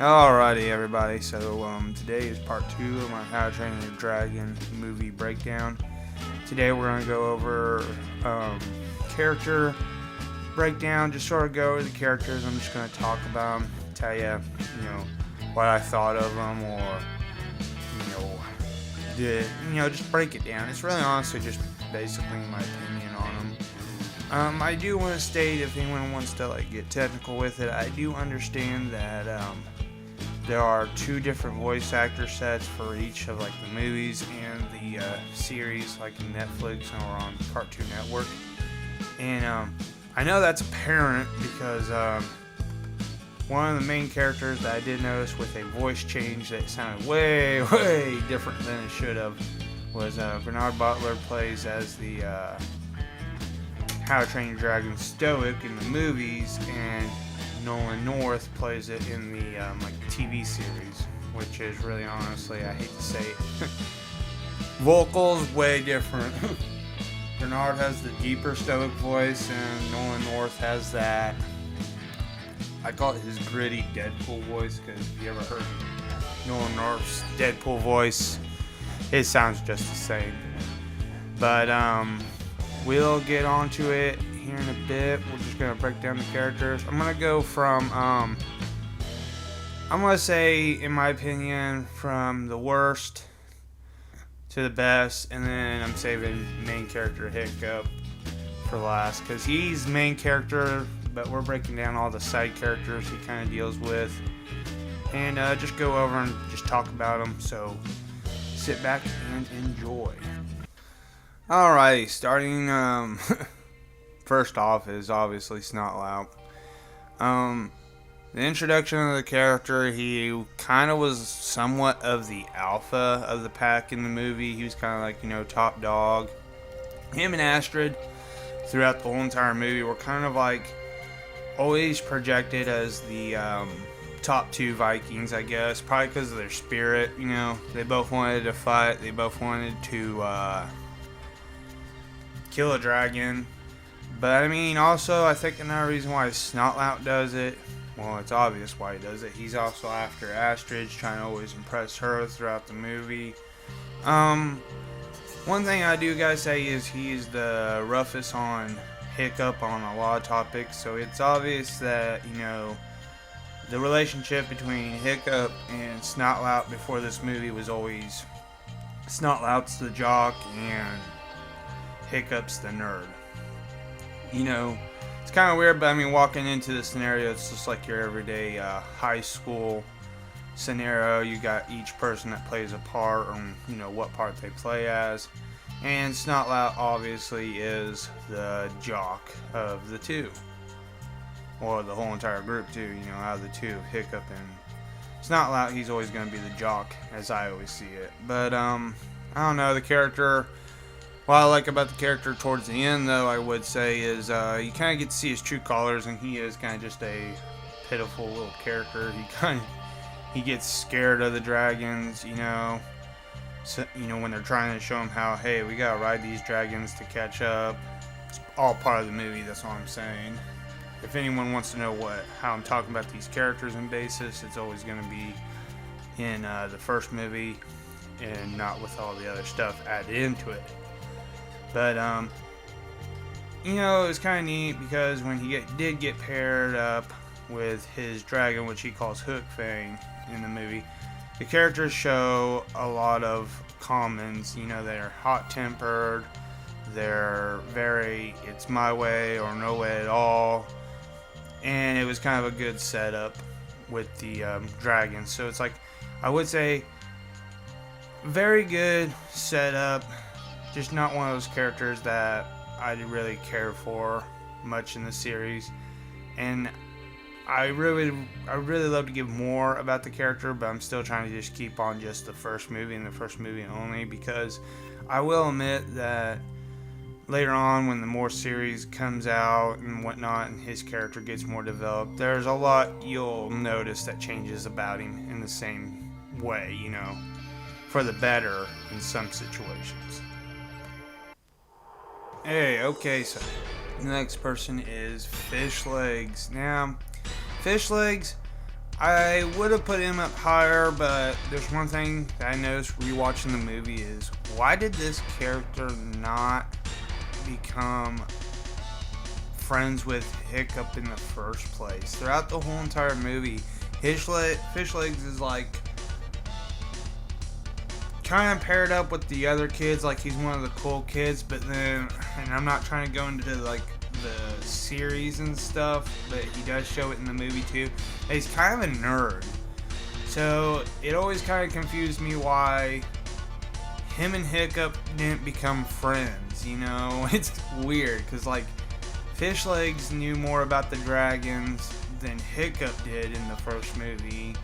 Alrighty, everybody. So today is part 2 of my How to Train Your Dragon movie breakdown. Today we're going to go over character breakdown, just sort of go over the characters. I'm just going to talk about them, tell you, what I thought of them, or just break it down. It's really honestly just basically my opinion on them. I do want to state, if anyone wants to get technical with it, I do understand that there are 2 different voice actor sets for each of the movies and the series, like in Netflix or on Cartoon Network. And I know that's apparent because one of the main characters that I did notice with a voice change that sounded way, way different than it should have was Bernard Butler plays as the How to Train Your Dragon Stoic in the movies, and Nolan North plays it in the TV series, which is really honestly, I hate to say it, vocals way different. Bernard has the deeper Stoic voice, and Nolan North has that, I call it his gritty Deadpool voice, because if you ever heard Nolan North's Deadpool voice, it sounds just the same. But we'll get onto it here in a bit. We're just going to break down the characters. I'm going to go from, I'm going to say, in my opinion, from the worst to the best, and then I'm saving main character Hiccup for last, because he's main character, but we're breaking down all the side characters he kind of deals with, and just go over and just talk about them, so sit back and enjoy. Alrighty, starting, first off is obviously Snotlout. The introduction of the character, he kind of was somewhat of the alpha of the pack in the movie. He was kind of top dog. Him and Astrid, throughout the whole entire movie, were kind of always projected as the top 2 Vikings, I guess. Probably because of their spirit, They both wanted to fight. They both wanted to kill a dragon. But also, I think another reason why Snotlout does it, well, it's obvious why he does it. He's also after Astrid, trying to always impress her throughout the movie. One thing I do gotta say is he's the roughest on Hiccup on a lot of topics, so it's obvious that, the relationship between Hiccup and Snotlout before this movie was always Snotlout's the jock and Hiccup's the nerd. It's kind of weird, but walking into the scenario, it's just like your everyday high school scenario. You got each person that plays a part, or what part they play as, and Snotlout obviously is the jock of the 2, or the whole entire group too. Out of the 2, Hiccup and Snotlout, he's always going to be the jock, as I always see it. But I don't know, the character. What I like about the character towards the end, though, I would say, is you kind of get to see his true colors, and he is kind of just a pitiful little character. He gets scared of the dragons, So, when they're trying to show him how, hey, we gotta ride these dragons to catch up. It's all part of the movie. That's all I'm saying. If anyone wants to know how I'm talking about these characters and basis, it's always going to be in the first movie, and not with all the other stuff added into it. But, it was kind of neat because when he did get paired up with his dragon, which he calls Hook Fang in the movie, the characters show a lot of commons. They're hot-tempered, they're very, it's my way or no way at all, and it was kind of a good setup with the dragon. So it's I would say, very good setup. Just not one of those characters that I really care for much in the series, and I really love to give more about the character, but I'm still trying to just keep on just the first movie and the first movie only, because I will admit that later on, when the more series comes out and whatnot, and his character gets more developed, there's a lot you'll notice that changes about him in the same way, for the better in some situations. Hey, okay, so the next person is Fishlegs. Now, Fishlegs, I would have put him up higher, but there's one thing that I noticed rewatching the movie is, why did this character not become friends with Hiccup in the first place? Throughout the whole entire movie, Fishlegs is like kind of paired up with the other kids, like he's one of the cool kids, but then, and I'm not trying to go into like the series and stuff, but he does show it in the movie too. He's kind of a nerd, so it always kind of confused me why him and Hiccup didn't become friends. You know, it's weird because like Fishlegs knew more about the dragons than Hiccup did in the first movie,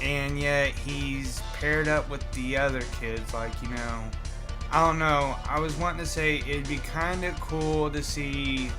and yet he's paired up with the other kids. Like, you know, I don't know. I was wanting to say it'd be kind of cool to see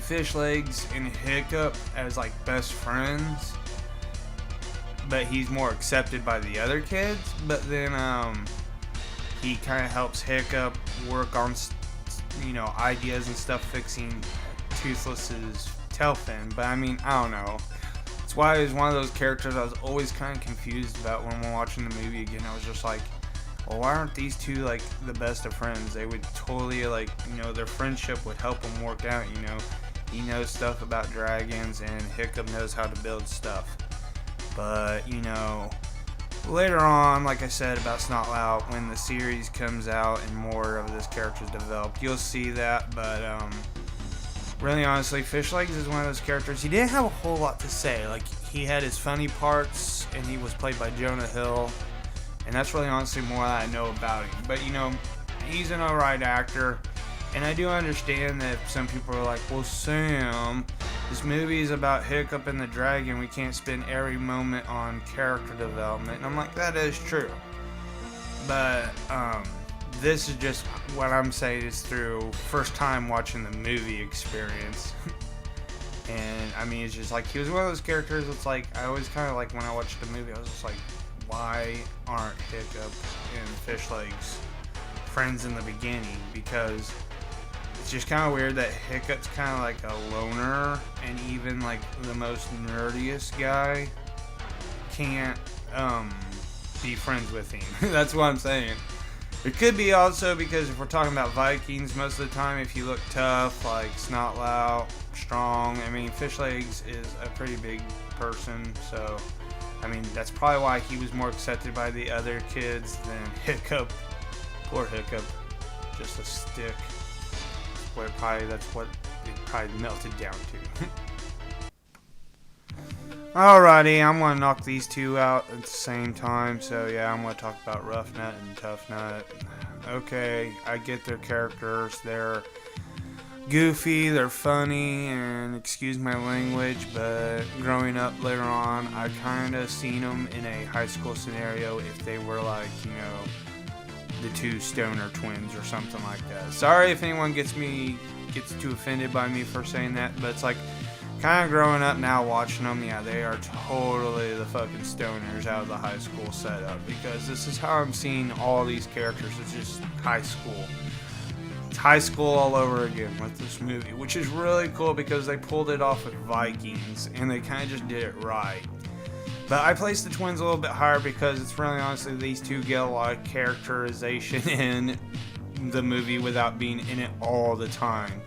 Fishlegs and Hiccup as like best friends, but he's more accepted by the other kids. But then he kind of helps Hiccup work on, you know, ideas and stuff fixing Toothless's tail fin. But I mean, I don't know. That's why he was one of those characters I was always kind of confused about when we're watching the movie again. I was just like, well, why aren't these two like the best of friends? They would totally, like, you know, their friendship would help them work out. You know, he knows stuff about dragons and Hiccup knows how to build stuff. But, you know, later on, like I said about Snotlout, when the series comes out and more of this character is developed, you'll see that. But really honestly, Fishlegs is one of those characters, he didn't have a whole lot to say. Like, he had his funny parts and he was played by Jonah Hill, and that's really honestly more that I know about him. But, you know, he's an alright actor, and I do understand that some people are like, well, Sam, this movie is about Hiccup and the dragon, we can't spend every moment on character development. And I'm like, that is true, but this is just what I'm saying is through first time watching the movie experience. And I mean, it's just like, he was one of those characters, it's like, I always kind of like, when I watched the movie, I was just like, why aren't Hiccup and Fishlegs friends in the beginning? Because it's just kind of weird that Hiccup's kind of like a loner, and even like the most nerdiest guy can't be friends with him. That's what I'm saying. It could be also because if we're talking about Vikings, most of the time if you look tough, like Snotlout, strong, I mean, Fishlegs is a pretty big person, so I mean, that's probably why he was more accepted by the other kids than Hiccup. Poor Hiccup, just a stick. That's what it probably melted down to. Alrighty, I'm going to knock these two out at the same time. So yeah, I'm going to talk about Ruffnut and Tuffnut. Okay, I get their characters. They're goofy, they're funny, and excuse my language, but growing up later on, I kind of seen them in a high school scenario if they were like, you know, the two stoner twins or something like that. Sorry if anyone gets too offended by me for saying that, but it's like, kind of growing up now watching them, yeah, they are totally the fucking stoners out of the high school setup, because this is how I'm seeing all these characters. It's just high school. It's high school all over again with this movie, which is really cool because they pulled it off with Vikings and they kind of just did it right. But I placed the twins a little bit higher because it's really honestly, these two get a lot of characterization in the movie without being in it all the time.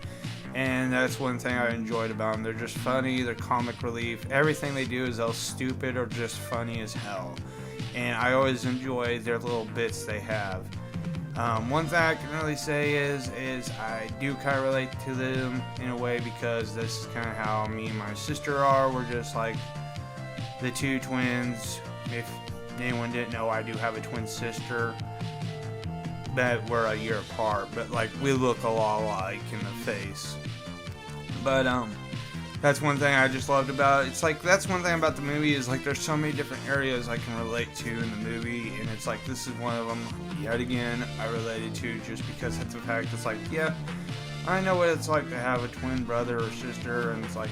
And that's one thing I enjoyed about them. They're just funny, they're comic relief. Everything they do is all stupid or just funny as hell. And I always enjoy their little bits they have. One thing I can really say is I do kind of relate to them in a way because this is kind of how me and my sister are. We're just like the two twins. If anyone didn't know, I do have a twin sister, but we're a year apart, but like we look a lot alike in the face. But that's one thing I just loved about it. It's like, that's one thing about the movie is like there's so many different areas I can relate to in the movie, and it's like this is one of them yet again I related to just because of the fact it's like, yeah, I know what it's like to have a twin brother or sister, and it's like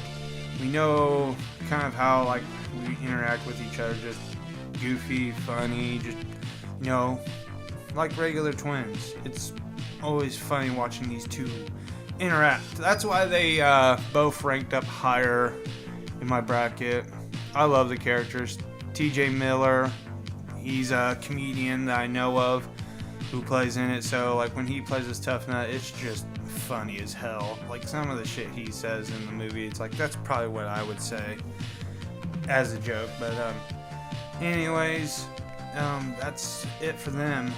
we know kind of how like we interact with each other, just goofy, funny, just, you know, like regular twins. It's always funny watching these two interact. That's why they both ranked up higher in my bracket. I love the characters. TJ Miller, he's a comedian that I know of who plays in it, so like when he plays as Tuffnut, it's just funny as hell. Like some of the shit he says in the movie, it's like that's probably what I would say as a joke. But anyways, that's it for them.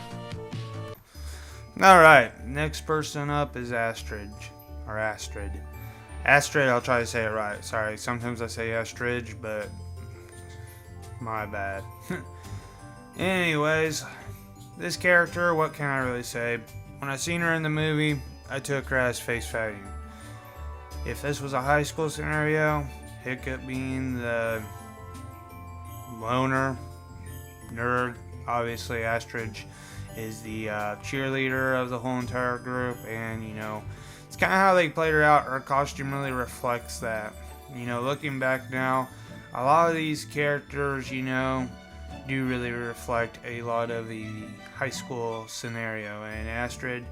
Alright, next person up is Astrid. Astrid, I'll try to say it right. Sorry, sometimes I say Astrid, but my bad. Anyways, this character, what can I really say? When I seen her in the movie, I took her as face value. If this was a high school scenario, Hiccup being the loner, nerd, obviously Astrid is the cheerleader of the whole entire group, and you know, it's kind of how they played her out. Her costume really reflects that. You know, looking back now, a lot of these characters, you know, do really reflect a lot of the high school scenario, and Astrid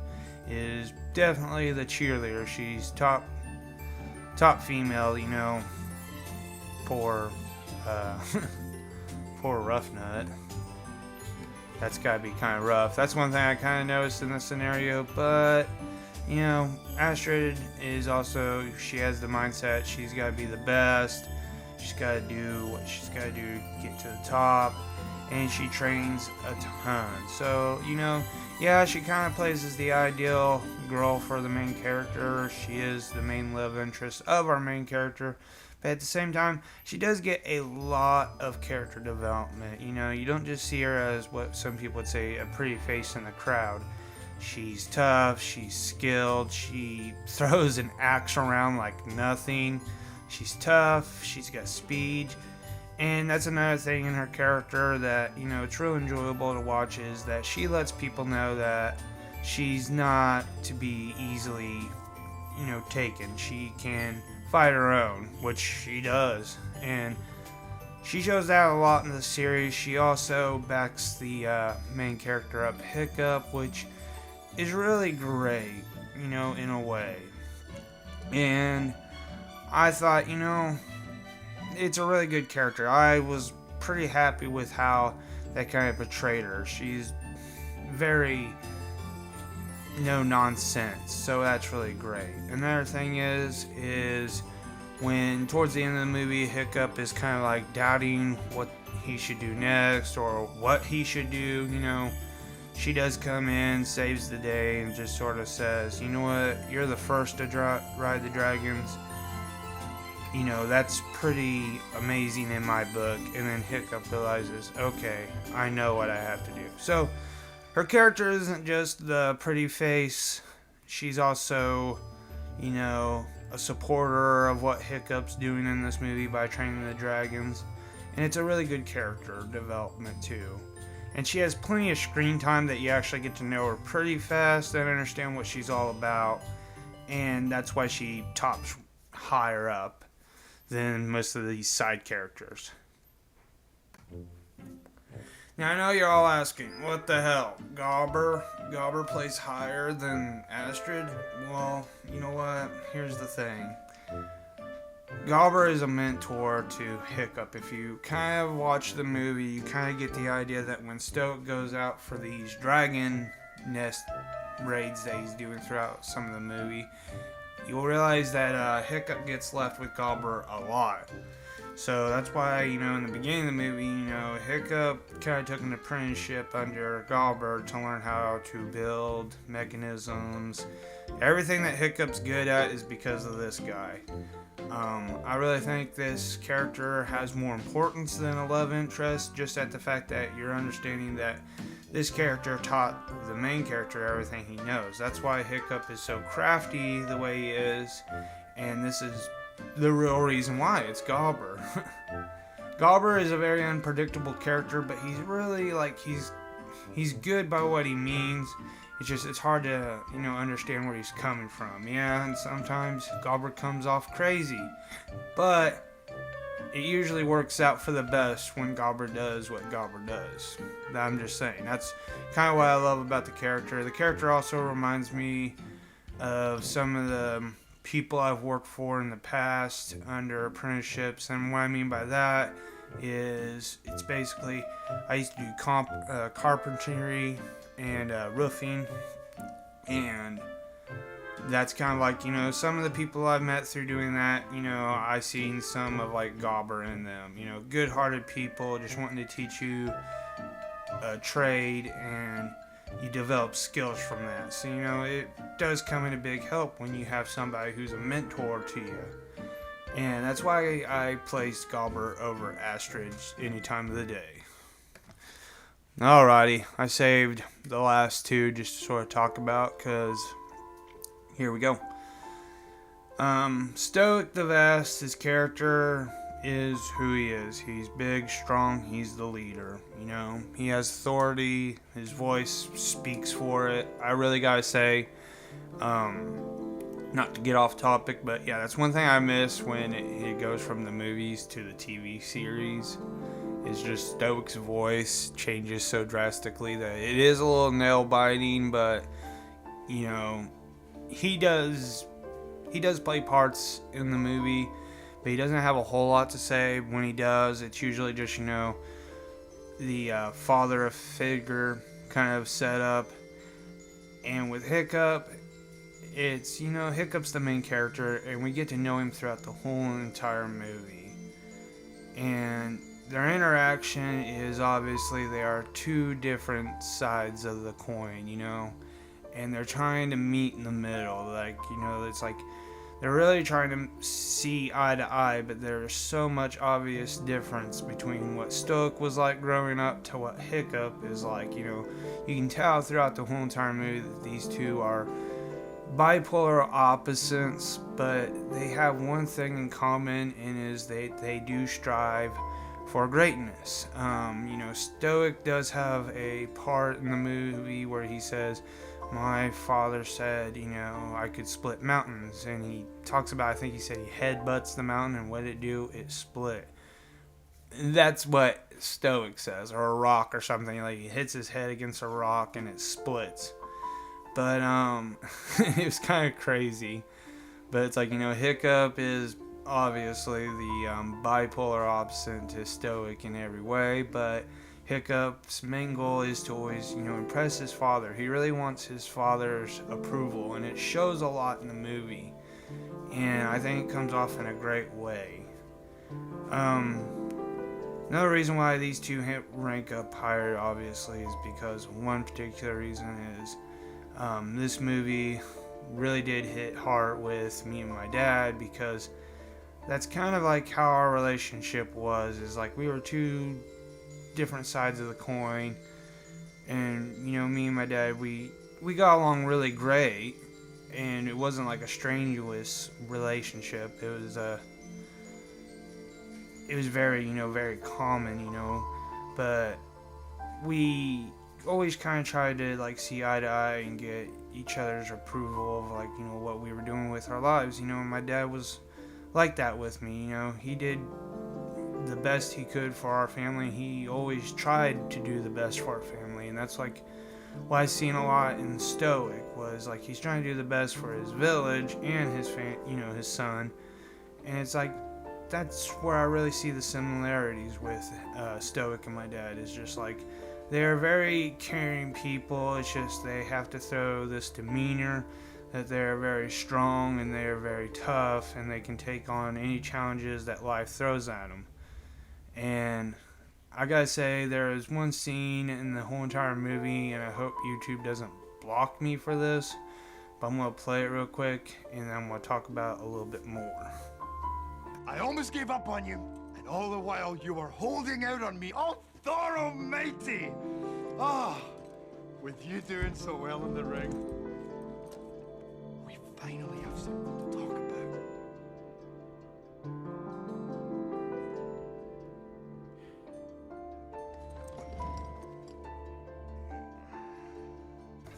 is definitely the cheerleader. She's top female, you know. Poor Ruffnut. That's gotta be kind of rough. That's one thing I kind of noticed in this scenario, but you know, Astrid is also, she has the mindset, she's gotta be the best. She's gotta do what she's gotta do to get to the top, and she trains a ton. So, you know, yeah, she kind of plays as the ideal girl for the main character. She is the main love interest of our main character. But at the same time, she does get a lot of character development. You know, you don't just see her as what some people would say a pretty face in the crowd. She's tough, she's skilled, she throws an axe around like nothing. She's tough, she's got speed. And that's another thing in her character that, you know, it's real enjoyable to watch, is that she lets people know that she's not to be easily, you know, taken. She can fight her own, which she does. And she shows that a lot in the series. She also backs the main character up, Hiccup, which is really great, you know, in a way. And I thought, you know, it's a really good character. I was pretty happy with how they kind of portrayed her. She's very no nonsense, so that's really great. Another thing is when towards the end of the movie, Hiccup is kind of like doubting what he should do next or what he should do, you know, she does come in, saves the day, and just sort of says, you know what, you're the first to ride the dragons. You know, that's pretty amazing in my book. And then Hiccup realizes, okay, I know what I have to do. So her character isn't just the pretty face. She's also, you know, a supporter of what Hiccup's doing in this movie by training the dragons. And it's a really good character development too. And she has plenty of screen time that you actually get to know her pretty fast and understand what she's all about. And that's why she tops higher up than most of these side characters. Now I know you're all asking, what the hell? Gobber plays higher than Astrid? Well, you know what? Here's the thing. Gobber is a mentor to Hiccup. If you kind of watch the movie, you kind of get the idea that when Stoic goes out for these dragon nest raids that he's doing throughout some of the movie, you'll realize that Hiccup gets left with Gobber a lot. So that's why, you know, in the beginning of the movie, you know, Hiccup kind of took an apprenticeship under Gobber to learn how to build mechanisms. Everything that Hiccup's good at is because of this guy. I really think this character has more importance than a love interest, just at the fact that you're understanding that this character taught the main character everything he knows. That's why Hiccup is so crafty the way he is, and this is the real reason why. It's Gobber. Gobber is a very unpredictable character, but he's really like he's good by what he means. It's hard to, you know, understand where he's coming from. Yeah, and sometimes Gobber comes off crazy, but it usually works out for the best when Gobber does what Gobber does. I'm just saying. That's kind of what I love about the character. The character also reminds me of some of the people I've worked for in the past under apprenticeships. And what I mean by that is it's basically, I used to do carpentry and roofing, and that's kind of like, some of the people I've met through doing that, I seen some of like Gobber in them, good-hearted people just wanting to teach you a trade, and you develop skills from that. So, it does come in a big help when you have somebody who's a mentor to you. And that's why I placed Gobber over Astrid any time of the day. Alrighty, I saved the last two just to sort of talk about, because here we go. Stoic the Vast, his character is who he is. He's big, strong, he's the leader. He has authority, his voice speaks for it. I really gotta say, not to get off topic, but yeah, that's one thing I miss when it goes from the movies to the TV series. It's just Stoic's voice changes so drastically that it is a little nail biting, but he does play parts in the movie, but he doesn't have a whole lot to say. When he does, it's usually just the father figure kind of set up. And with Hiccup, it's, Hiccup's the main character, and we get to know him throughout the whole entire movie. And their interaction is obviously they are two different sides of the coin, and they're trying to meet in the middle. It's like they're really trying to see eye to eye, but there's so much obvious difference between what Stoic was like growing up to what Hiccup is like. You can tell throughout the whole entire movie that these two are bipolar opposites, but they have one thing in common, and is they do strive for greatness. Stoic does have a part in the movie where he says, my father said, I could split mountains, and he talks about, I think he said he headbutts the mountain, and what it do? It split. That's what Stoic says, or a rock or something. Like, he hits his head against a rock and it splits. But it was kind of crazy. But it's like, Hiccup is obviously the bipolar opposite to Stoic in every way, but Hiccup's main goal is to always, impress his father. He really wants his father's approval, and it shows a lot in the movie, and I think it comes off in a great way. Another reason why these two rank up higher, obviously, is because one particular reason is this movie really did hit hard with me and my dad, because that's kind of like how our relationship was. Is like we were two different sides of the coin, and me and my dad, we got along really great, and it wasn't like a strenuous relationship. It was very very common, but we always kind of tried to like see eye to eye and get each other's approval of like what we were doing with our lives. My dad was like that with me. He did the best he could for our family. He always tried to do the best for our family, and that's like what I've seen a lot in Stoic, was like he's trying to do the best for his village and his his son, and it's like that's where I really see the similarities with Stoic and my dad. Is just like they're very caring people. It's just they have to throw this demeanor that they're very strong and they're very tough, and they can take on any challenges that life throws at them. And I gotta say, there is one scene in the whole entire movie, and I hope YouTube doesn't block me for this, but I'm gonna play it real quick, and then I'm gonna talk about it a little bit more. I almost gave up on you, and all the while you were holding out on me. Oh, Thor Almighty! With you doing so well in the ring, we finally have something to talk about.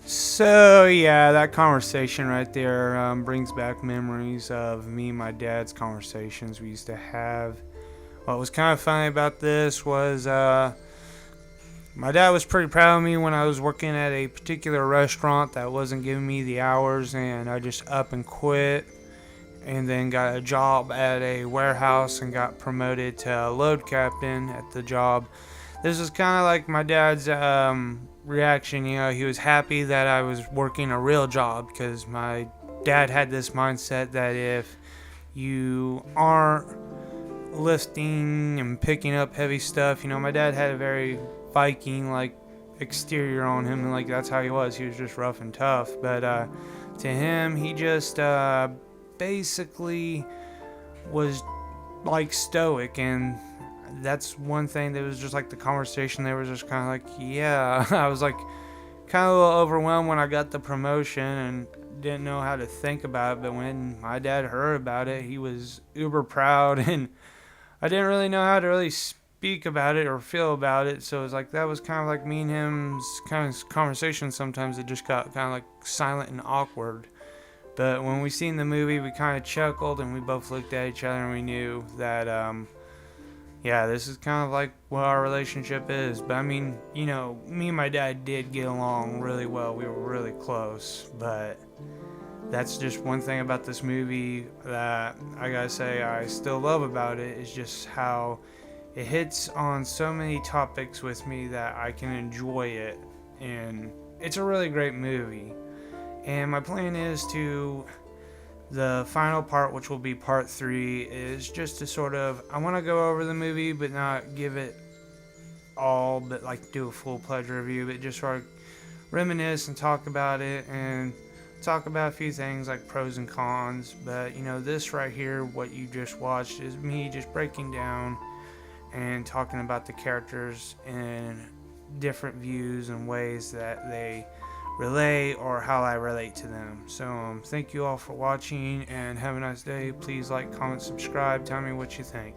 So yeah, that conversation right there brings back memories of me and my dad's conversations we used to have. What was kind of funny about this was my dad was pretty proud of me when I was working at a particular restaurant that wasn't giving me the hours, and I just up and quit. and then got a job at a warehouse and got promoted to load captain at the job. This is kind of like my dad's reaction. You know, he was happy that I was working a real job, because my dad had this mindset that if you aren't lifting and picking up heavy stuff, you know, my dad had a very Viking like exterior on him, and like that's how he was. He was just rough and tough. But to him, he just basically was like stoic, and that's one thing that was just like the conversation. They were just kind of like, yeah. I was like kind of a little overwhelmed when I got the promotion and didn't know how to think about it. But when my dad heard about it, he was uber proud, and I didn't really know how to really speak about it or feel about it. So it was like, that was kind of like me and him's kind of conversation. Sometimes it just got kind of like silent and awkward. But when we seen the movie, we kind of chuckled, and we both looked at each other, and we knew that yeah, this is kind of like what our relationship is. But I mean, you know, me and my dad did get along really well. We were really close. But that's just one thing about this movie that I gotta say I still love about it, is just how it hits on so many topics with me that I can enjoy it. And it's a really great movie. And my plan is to, the final part, which will be part 3, is just to sort of, I want to go over the movie but not give it all, but like do a full pleasure review, but just sort of reminisce and talk about it, and talk about a few things like pros and cons. But you know, this right here, what you just watched, is me just breaking down and talking about the characters in different views and ways that they relate, or how I relate to them. So thank you all for watching, and have a nice day. Please like, comment, subscribe, tell me what you think.